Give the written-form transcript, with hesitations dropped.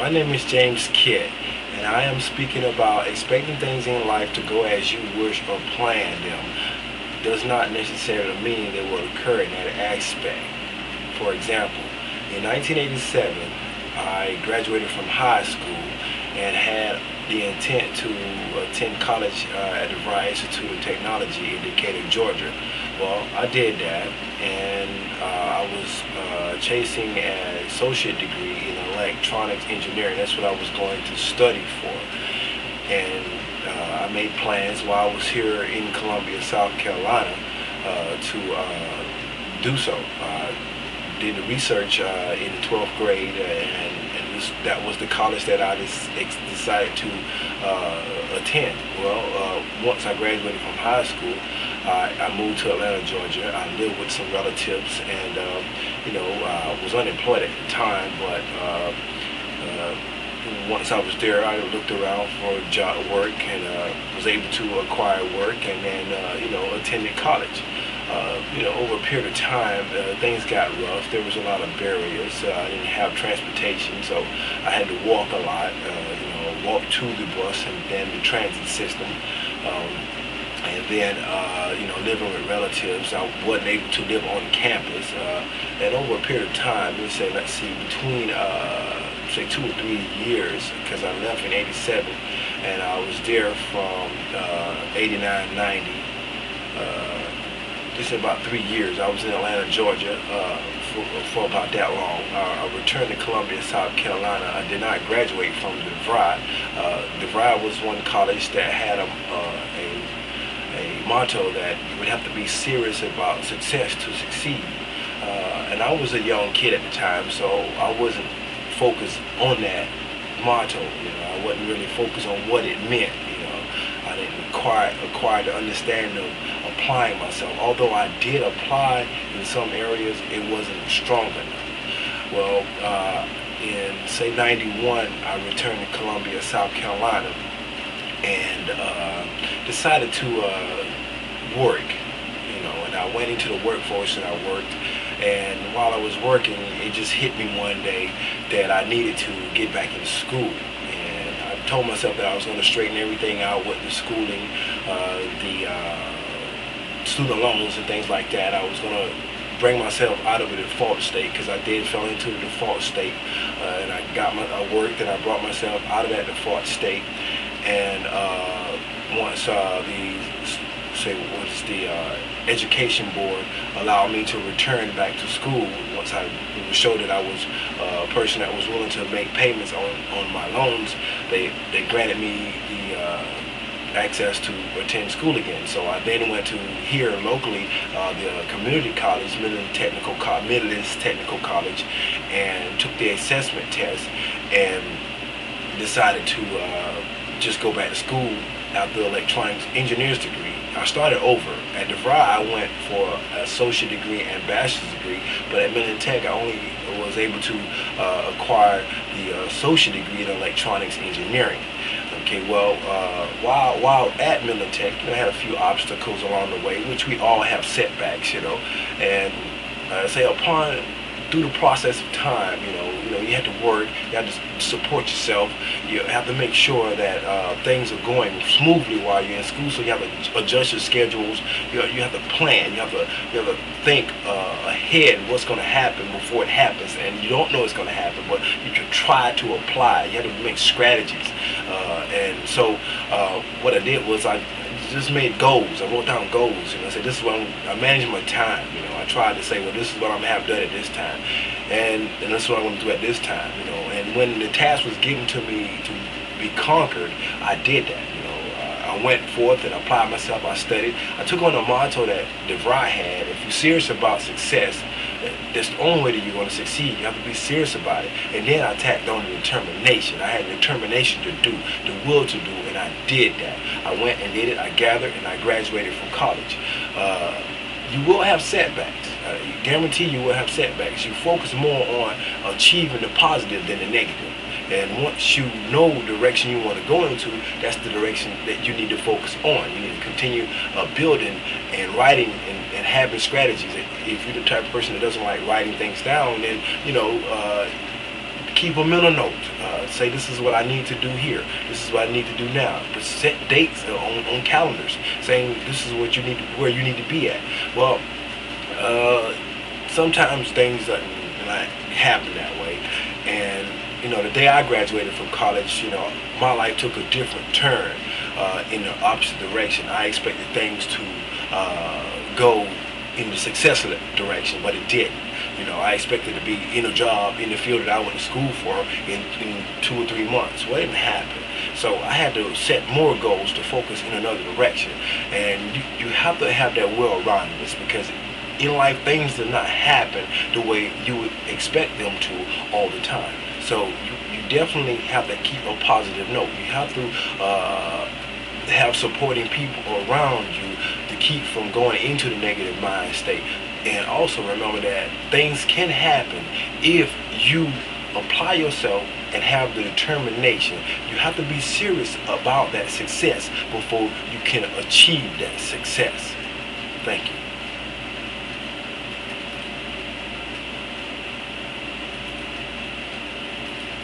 My name is James Kidd, and I am speaking about expecting things in life to go as you wish or plan them does not necessarily mean they will occur in that aspect. For example, in 1987, I graduated from high school and had the intent to attend college at the DeVry Institute of Technology in Decatur, Georgia. Well, I did that, and I was chasing an associate degree in electronics engineering. That's what I was going to study for. And I made plans while I was here in Columbia, South Carolina, to do so. I did the research in the 12th grade, and that was the college that I decided to attend. Well, once I graduated from high school, I moved to Atlanta, Georgia. I lived with some relatives, and I was unemployed at the time, but once I was there, I looked around for job work and was able to acquire work, and then attended college. Over a period of time, things got rough. There was a lot of barriers. I didn't have transportation, so I had to walk a lot. Walk to the bus and then the transit system. And then, living with relatives, I wasn't able to live on campus. And over a period of time, let's see, between, say 2 or 3 years, because I left in '87, and I was there from '89, '90. Just about 3 years. I was in Atlanta, Georgia, for about that long. I returned to Columbia, South Carolina. I did not graduate from DeVry. DeVry was one college that had a motto that you would have to be serious about success to succeed. And I was a young kid at the time, so I wasn't focused on that motto. I wasn't really focused on what it meant. I didn't acquire the understanding of applying myself. Although I did apply in some areas, it wasn't strong enough. Well, in say '91, I returned to Columbia, South Carolina, and decided to work. And I went into the workforce and I worked. And while I was working, it just hit me one day that I needed to get back into school. I told myself that I was going to straighten everything out with the schooling, the student loans and things like that. I was going to bring myself out of a default state, because I did fall into the default state, and I worked and I brought myself out of that default state. And once the education board allowed me to return back to school, once I showed that I was a person that was willing to make payments on my loans, they granted me the access to attend school again. So I then went to here locally, the community college, Midland Technical College, and took the assessment test and decided to just go back to school after the electronics engineer's degree. I started over. At DeVry, I went for an associate degree and bachelor's degree, but at Midland Tech, I only was able to acquire the associate degree in electronics engineering. Okay, well, while at Midland Tech, I had a few obstacles along the way, which we all have setbacks, and through the process of time, you have to work, you have to support yourself, you have to make sure that things are going smoothly while you're in school, so you have to adjust your schedules, you have to plan, you have to think ahead what's going to happen before it happens, and you don't know it's going to happen, but you can try to apply, you have to make strategies, and so what I did was I just made goals. I wrote down goals, I said, this is what I manage my time, I tried to say, well, this is what I'm going to have done at this time, and this is what I'm going to do at this time, and when the task was given to me to be conquered, I did that, I went forth and applied myself, I studied, I took on a motto that DeVry had: if you're serious about success, that's the only way that you're going to succeed. You have to be serious about it. And then I tacked on the determination. I had the determination to do, the will to do, and I did that. I went and did it, I gathered, and I graduated from college. You will have setbacks. I guarantee you will have setbacks. You focus more on achieving the positive than the negative. And once you know the direction you want to go into, that's the direction that you need to focus on. You need to continue building and writing and having strategies. If you're the type of person that doesn't like writing things down, then keep a mental note. Say this is what I need to do here. This is what I need to do now. But set dates on calendars, saying this is what you need, where you need to be at. Well, sometimes things don't happen that way, and the day I graduated from college, my life took a different turn in the opposite direction. I expected things to go in the successful direction, but it didn't. I expected to be in a job in the field that I went to school for in 2 or 3 months. Well, it didn't happen. So I had to set more goals to focus in another direction. And you have to have that well-roundedness, because in life things do not happen the way you would expect them to all the time. So you definitely have to keep a positive note. You have to have supporting people around you to keep from going into the negative mind state. And also remember that things can happen if you apply yourself and have the determination. You have to be serious about that success before you can achieve that success. Thank you.